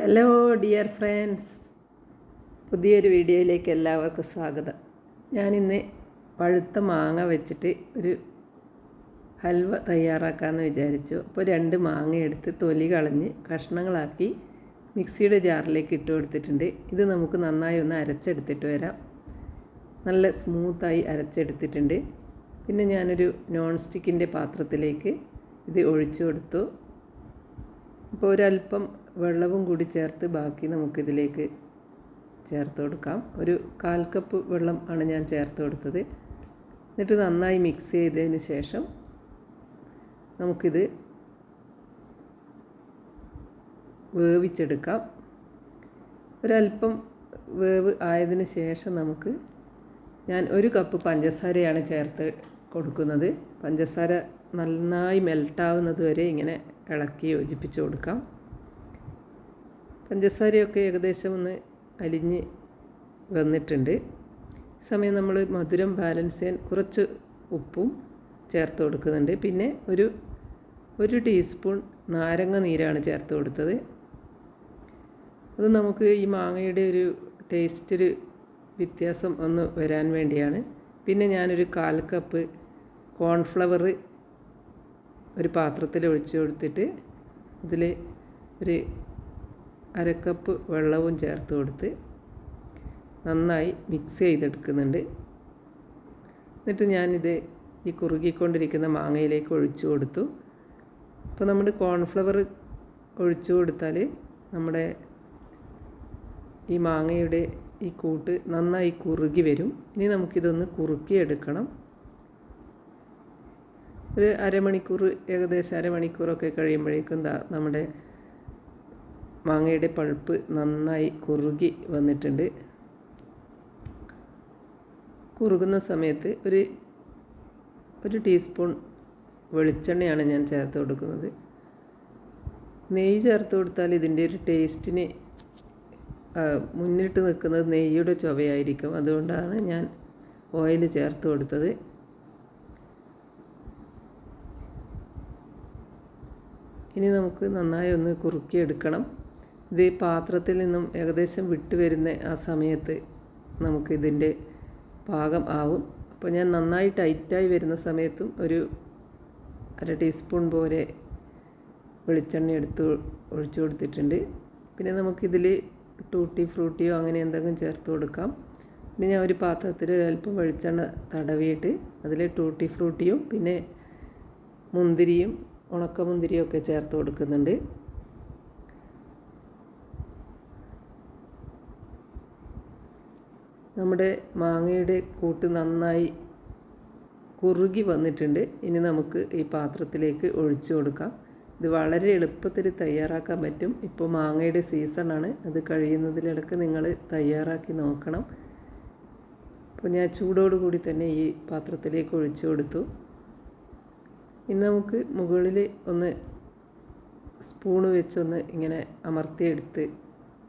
Hello dear friends, പുതിയൊരു വീഡിയോയിലേക്ക് എല്ലാവർക്കും സ്വാഗതം. ഞാനിന്ന് പഴുത്ത മാങ്ങ വെച്ചിട്ട് ഒരു ഹൽവ തയ്യാറാക്കാമെന്ന് വിചാരിച്ചു. അപ്പോൾ 2 മാങ്ങ എടുത്ത് തൊലി കളഞ്ഞ് കഷ്ണങ്ങളാക്കി മിക്സിയുടെ ജാറിലേക്ക് ഇട്ട് കൊടുത്തിട്ടുണ്ട്. ഇത് നമുക്ക് നന്നായി ഒന്ന് അരച്ചെടുത്തിട്ട് വരാം. നല്ല സ്മൂത്തായി അരച്ചെടുത്തിട്ടുണ്ട്. പിന്നെ ഞാനൊരു നോൺ സ്റ്റിക്കിൻ്റെ പാത്രത്തിലേക്ക് ഇത് ഒഴിച്ചു കൊടുത്തു. അപ്പോൾ ഒരല്പം വെള്ളവും കൂടി ചേർത്ത് ബാക്കി നമുക്കിതിലേക്ക് ചേർത്ത് കൊടുക്കാം. ഒരു 1/4 കപ്പ് വെള്ളം ആണ് ഞാൻ ചേർത്ത് കൊടുത്തത്. എന്നിട്ട് നന്നായി മിക്സ് ചെയ്തതിന് ശേഷം നമുക്കിത് വേവിച്ചെടുക്കാം. ഒരല്പം വേവ് ആയതിന് ശേഷം ഞാൻ 1 കപ്പ് പഞ്ചസാരയാണ് ചേർത്ത് കൊടുക്കുന്നത്. പഞ്ചസാര നന്നായി മെൽട്ടാവുന്നത് വരെ ഇങ്ങനെ ഇളക്കി യോജിപ്പിച്ച് കൊടുക്കാം. പഞ്ചസാരയൊക്കെ ഏകദേശം ഒന്ന് അലിഞ്ഞ് വന്നിട്ടുണ്ട്. സമയം നമ്മൾ മധുരം ബാലൻസ് ചെയ്യാൻ കുറച്ച് ഉപ്പും ചേർത്ത് കൊടുക്കുന്നുണ്ട്. പിന്നെ ഒരു ടീസ്പൂൺ നാരങ്ങ നീരാണ് ചേർത്ത് കൊടുത്തത്. അത് നമുക്ക് ഈ മാങ്ങയുടെ ഒരു ടേസ്റ്റൊരു വ്യത്യാസം ഒന്ന് വരാൻ വേണ്ടിയാണ്. പിന്നെ ഞാനൊരു 1/4 കപ്പ് കോൺഫ്ലവർ ഒരു പാത്രത്തിൽ ഒഴിച്ചു കൊടുത്തിട്ട് അതിൽ ഒരു 1/2 കപ്പ് വെള്ളവും ചേർത്ത് കൊടുത്ത് നന്നായി മിക്സ് ചെയ്തെടുക്കുന്നുണ്ട്. എന്നിട്ട് ഞാനിത് ഈ കുറുകിക്കൊണ്ടിരിക്കുന്ന മാങ്ങയിലേക്ക് ഒഴിച്ചു കൊടുത്തു. അപ്പോൾ നമ്മുടെ കോൺഫ്ലവർ ഒഴിച്ചു കൊടുത്താൽ നമ്മുടെ ഈ മാങ്ങയുടെ ഈ കൂട്ട് നന്നായി കുറുകി വരും. ഇനി നമുക്കിതൊന്ന് കുറുക്കിയെടുക്കണം. ഒരു അരമണിക്കൂർ, ഏകദേശം അരമണിക്കൂറൊക്കെ കഴിയുമ്പോഴേക്കും നമ്മുടെ മാങ്ങയുടെ പൾപ്പ് നന്നായി കുറുകി വന്നിട്ടുണ്ട്. കുറുകുന്ന സമയത്ത് ഒരു ടീസ്പൂൺ വെളിച്ചെണ്ണയാണ് ഞാൻ ചേർത്ത് കൊടുക്കുന്നത്. നെയ്യ് ചേർത്ത് കൊടുത്താൽ ഇതിൻ്റെ ഒരു ടേസ്റ്റിന് മുന്നിട്ട് നിൽക്കുന്നത് നെയ്യുടെ ചുവയായിരിക്കും. അതുകൊണ്ടാണ് ഞാൻ ഓയിൽ ചേർത്ത് കൊടുത്തത്. ഇനി നമുക്ക് നന്നായി ഒന്ന് കുറുക്കിയെടുക്കണം. ഇത് പാത്രത്തിൽ നിന്നും ഏകദേശം വിട്ട് വരുന്ന ആ സമയത്ത് നമുക്കിതിൻ്റെ പാകം ആവും. അപ്പോൾ ഞാൻ നന്നായി ടൈറ്റായി വരുന്ന സമയത്തും ഒരു 1/2 ടീസ്പൂൺ പോലെ വെളിച്ചെണ്ണ എടുത്ത് ഒഴിച്ചു കൊടുത്തിട്ടുണ്ട്. പിന്നെ നമുക്കിതിൽ ടൂട്ടി ഫ്രൂട്ടിയോ അങ്ങനെ എന്തെങ്കിലും ചേർത്ത് കൊടുക്കാം. പിന്നെ ഞാൻ ഒരു പാത്രത്തിൽ ഒരല്പം വെളിച്ചെണ്ണ തടവിയിട്ട് അതിൽ ടൂട്ടി ഫ്രൂട്ടിയും പിന്നെ മുന്തിരിയും ഉണക്കമുന്തിരിയൊക്കെ ചേർത്ത് കൊടുക്കുന്നുണ്ട്. നമ്മുടെ മാങ്ങയുടെ കൂട്ട് നന്നായി കുറുകി വന്നിട്ടുണ്ട്. ഇനി നമുക്ക് ഈ പാത്രത്തിലേക്ക് ഒഴിച്ചു കൊടുക്കാം. ഇത് വളരെ എളുപ്പത്തിൽ തയ്യാറാക്കാൻ പറ്റും. ഇപ്പോൾ മാങ്ങയുടെ സീസണാണ്. അത് കഴിയുന്നതിലിടക്ക് നിങ്ങൾ തയ്യാറാക്കി നോക്കണം. അപ്പോൾ ഞാൻ ചൂടോടുകൂടി തന്നെ ഈ പാത്രത്തിലേക്ക് ഒഴിച്ചു കൊടുത്തു. ഇനി നമുക്ക് മുകളിൽ ഒന്ന് സ്പൂണ് വെച്ചൊന്ന് ഇങ്ങനെ അമർത്തിയെടുത്ത്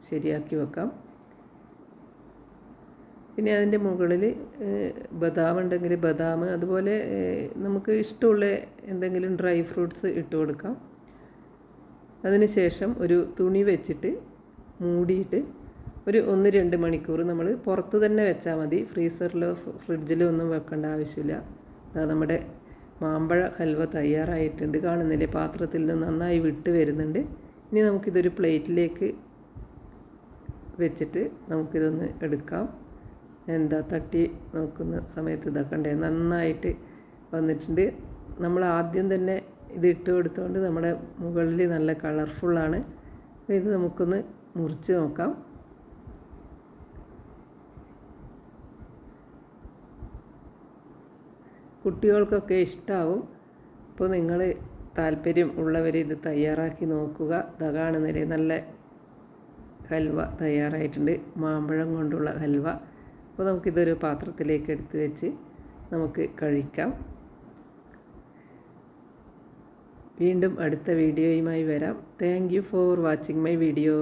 ശരിയാക്കി വെക്കാം. പിന്നെ അതിൻ്റെ മുകളിൽ ബദാം ഉണ്ടെങ്കിൽ ബദാം, അതുപോലെ നമുക്ക് ഇഷ്ടമുള്ള എന്തെങ്കിലും ഡ്രൈ ഫ്രൂട്ട്സ് ഇട്ട് കൊടുക്കാം. അതിനുശേഷം ഒരു തുണി വെച്ചിട്ട് മൂടിയിട്ട് ഒരു 1-2 മണിക്കൂർ നമ്മൾ പുറത്ത് തന്നെ വെച്ചാൽ മതി. ഫ്രീസറിലോ ഫ്രിഡ്ജിലോ ഒന്നും വെക്കേണ്ട ആവശ്യമില്ല. നമ്മുടെ മാമ്പഴ ഹൽവ തയ്യാറായിട്ടുണ്ട്. കാണുന്നില്ലേ, പാത്രത്തിൽ നിന്ന് നന്നായി വിട്ട് വരുന്നുണ്ട്. ഇനി നമുക്കിതൊരു പ്ലേറ്റിലേക്ക് വെച്ചിട്ട് നമുക്കിതൊന്ന് എടുക്കാം. തട്ടി നോക്കുന്ന സമയത്ത് ഇതൊക്കെ ഉണ്ട്, നന്നായിട്ട് വന്നിട്ടുണ്ട്. നമ്മൾ ആദ്യം തന്നെ ഇത് ഇട്ട് കൊടുത്തുകൊണ്ട് നമ്മുടെ മുകളിൽ നല്ല കളർഫുള്ളാണ്. അപ്പോൾ ഇത് നമുക്കൊന്ന് മുറിച്ച് നോക്കാം. കുട്ടികൾക്കൊക്കെ ഇഷ്ടമാവും. അപ്പോൾ നിങ്ങൾ താല്പര്യം ഉള്ളവർ ഇത് തയ്യാറാക്കി നോക്കുക. ഇതാ കാണുന്നില്ലേ, നല്ല ഹൽവ തയ്യാറായിട്ടുണ്ട്, മാമ്പഴം കൊണ്ടുള്ള ഹൽവ. അപ്പോൾ നമുക്കിതൊരു പാത്രത്തിലേക്ക് എടുത്ത് വെച്ച് നമുക്ക് കഴിക്കാം. വീണ്ടും അടുത്ത വീഡിയോയുമായി വരാം. Thank you for watching my video.